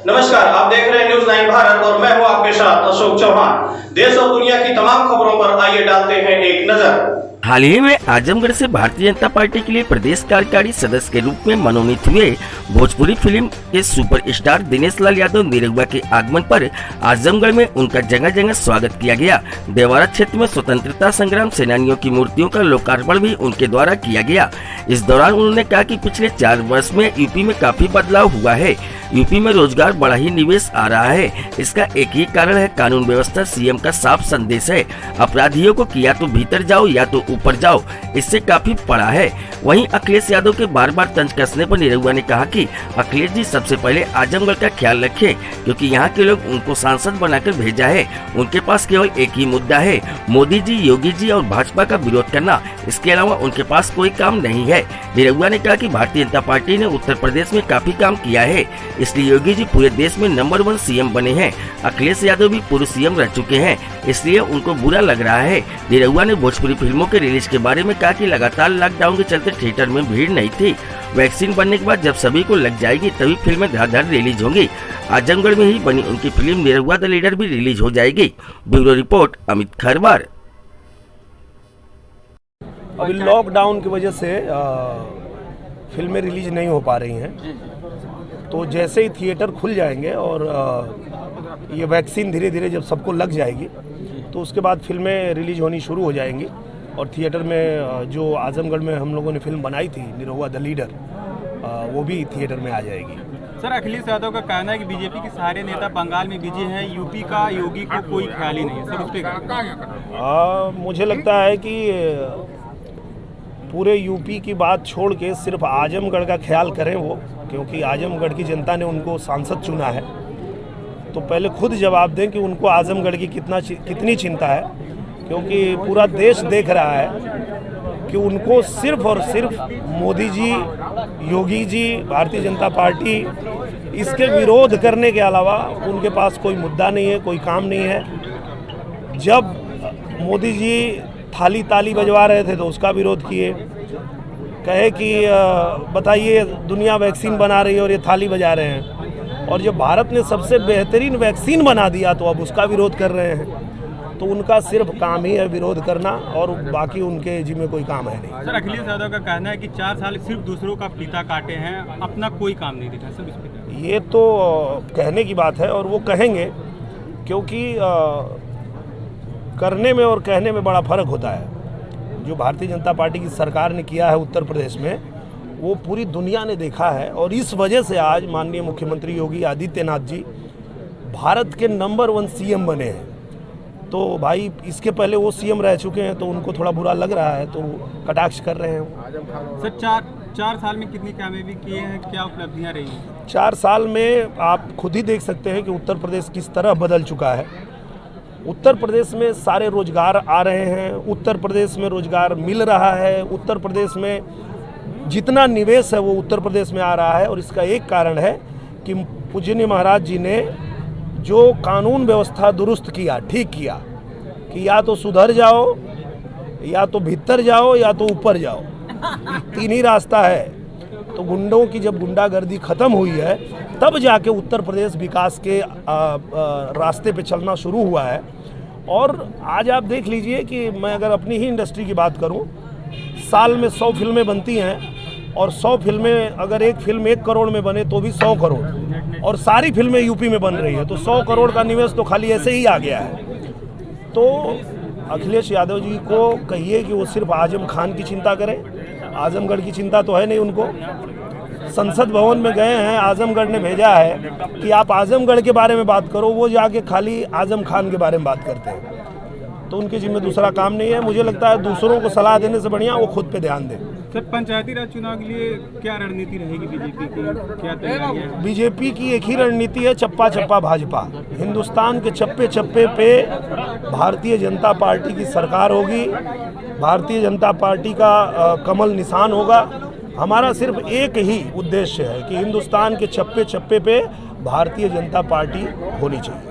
नमस्कार, आप देख रहे हैं न्यूज़ 9 भारत और मैं हूं आपके साथ अशोक चौहान। देश और दुनिया की तमाम खबरों पर आइए डालते हैं एक नजर। हाल ही में आजमगढ़ से भारतीय जनता पार्टी के लिए प्रदेश कार्यकारी सदस्य के रूप में मनोनीत हुए भोजपुरी फिल्म के सुपरस्टार दिनेश लाल यादव निरहुआ के आगमन पर आजमगढ़ में उनका जगह जगह स्वागत किया गया। देवारा क्षेत्र में स्वतंत्रता संग्राम सेनानियों की मूर्तियों का लोकार्पण भी उनके द्वारा किया गया। इस दौरान उन्होंने कहा कि पिछले 4 वर्ष में यूपी में काफी बदलाव हुआ है। यूपी में रोजगार बड़ा ही निवेश आ रहा है। इसका एक ही कारण है, कानून व्यवस्था। सीएम का साफ संदेश है, अपराधियों को या तो भीतर जाओ या तो ऊपर जाओ। इससे काफी पड़ा है। वहीं अखिलेश यादव के बार बार तंज कसने पर निरहुआ ने कहा कि अखिलेश जी सबसे पहले आजमगढ़ का ख्याल रखें, क्योंकि यहाँ के लोग उनको सांसद बनाकर भेजा है। उनके पास केवल एक ही मुद्दा है, मोदी जी, योगी जी और भाजपा का विरोध करना। इसके अलावा उनके पास कोई काम नहीं है। निरहुआ ने कहा कि भारतीय जनता पार्टी ने उत्तर प्रदेश में काफी काम किया है, इसलिए योगी जी पूरे देश में नंबर 1 सीएम बने हैं। अखिलेश यादव भी पूर्व सीएम रह चुके हैं, इसलिए उनको बुरा लग रहा है। निरहुआ ने भोजपुरी फिल्मों के रिलीज के बारे में कहा कि लगातार लॉकडाउन के चलते थिएटर में भीड़ नहीं थी। वैक्सीन बनने के बाद जब सभी को लग जाएगी तभी फिल्में धड़ाधड़ रिलीज होंगी। आजमगढ़ में ही बनी उनकी फिल्म निरहुआ द लीडर भी रिलीज हो जाएगी। Bureau report, Amit Kharwar. अभी लॉकडाउन की वजह से फिल्में रिलीज नहीं हो पा रही हैं, तो जैसे ही थिएटर खुल जाएंगे और ये वैक्सीन धीरे धीरे जब सबको लग जाएगी तो उसके बाद फिल्में रिलीज होनी शुरू हो जाएंगी। और थिएटर में जो आजमगढ़ में हम लोगों ने फिल्म बनाई थी निरहुआ द लीडर, वो भी थिएटर में आ जाएगी। सर, अखिलेश यादव का कहना है कि बीजेपी के सारे नेता बंगाल में बिजी हैं, यूपी का योगी को कोई ख्याल ही नहीं है। सर, उस पर मुझे लगता है कि पूरे यूपी की बात छोड़ के सिर्फ आजमगढ़ का ख्याल करें वो, क्योंकि आजमगढ़ की जनता ने उनको सांसद चुना है। तो पहले खुद जवाब दें कि उनको आजमगढ़ की कितनी चिंता है, क्योंकि पूरा देश देख रहा है कि उनको सिर्फ और सिर्फ मोदी जी, योगी जी, भारतीय जनता पार्टी, इसके विरोध करने के अलावा उनके पास कोई मुद्दा नहीं है, कोई काम नहीं है। जब मोदी जी थाली ताली बजवा रहे थे तो उसका विरोध किए, कहे कि बताइए दुनिया वैक्सीन बना रही है और ये थाली बजा रहे हैं। और जब भारत ने सबसे बेहतरीन वैक्सीन बना दिया तो अब उसका विरोध कर रहे हैं। तो उनका सिर्फ काम ही है विरोध करना, और बाकी उनके जिम्मे कोई काम है नहीं। सर, अखिलेश यादव का कहना है कि 4 साल सिर्फ दूसरों का फीता काटे हैं, अपना कोई काम नहीं दिखा। सर, इस पर ये तो कहने की बात है और वो कहेंगे, क्योंकि करने में और कहने में बड़ा फर्क होता है। जो भारतीय जनता पार्टी की सरकार ने किया है उत्तर प्रदेश में, वो पूरी दुनिया ने देखा है। और इस वजह से आज माननीय मुख्यमंत्री योगी आदित्यनाथ जी भारत के नंबर 1 सीएम बने हैं। तो भाई इसके पहले वो सीएम रह चुके हैं, तो उनको थोड़ा बुरा लग रहा है, तो कटाक्ष कर रहे हैं। सर, 4 साल में कितनी कामयाबी किए हैं, क्या उपलब्धियां रही हैं? 4 साल में आप खुद ही देख सकते हैं कि उत्तर प्रदेश किस तरह बदल चुका है। उत्तर प्रदेश में सारे रोजगार आ रहे हैं, उत्तर प्रदेश में रोजगार मिल रहा है, उत्तर प्रदेश में जितना निवेश है वो उत्तर प्रदेश में आ रहा है। और इसका एक कारण है कि पूजनीय महाराज जी ने जो कानून व्यवस्था दुरुस्त किया, ठीक किया, कि या तो सुधर जाओ, या तो भीतर जाओ, या तो ऊपर जाओ, 3 ही रास्ता है। तो गुंडों की जब गुंडागर्दी खत्म हुई है तब जाके उत्तर प्रदेश विकास के रास्ते पे चलना शुरू हुआ है। और आज आप देख लीजिए कि मैं अगर अपनी ही इंडस्ट्री की बात करूं, साल में 100 फिल्में बनती हैं, और 100 फिल्में अगर एक फिल्म 1 करोड़ में बने तो भी 100 करोड़, और सारी फिल्में यूपी में बन रही है, तो 100 करोड़ का निवेश तो खाली ऐसे ही आ गया है। तो अखिलेश यादव जी को कहिए कि वो सिर्फ आजम खान की चिंता करें, आजमगढ़ की चिंता तो है नहीं उनको। संसद भवन में गए हैं, आजमगढ़ ने भेजा है कि आप आजमगढ़ के बारे में बात करो, वो जाके खाली आजम खान के बारे में बात करते हैं। तो उनके जिम्मे दूसरा काम नहीं है। मुझे लगता है दूसरों को सलाह देने से बढ़िया वो खुद पे ध्यान दें। सर, पंचायती राज चुनाव के लिए क्या रणनीति रहेगी बीजेपी की, क्या तैयारी है? बीजेपी की एक ही रणनीति है, चप्पा चप्पा भाजपा। हिंदुस्तान के चप्पे चप्पे पे भारतीय जनता पार्टी की सरकार होगी, भारतीय जनता पार्टी का कमल निशान होगा। हमारा सिर्फ एक ही उद्देश्य है कि हिंदुस्तान के चप्पे चप्पे पे भारतीय जनता पार्टी होनी चाहिए।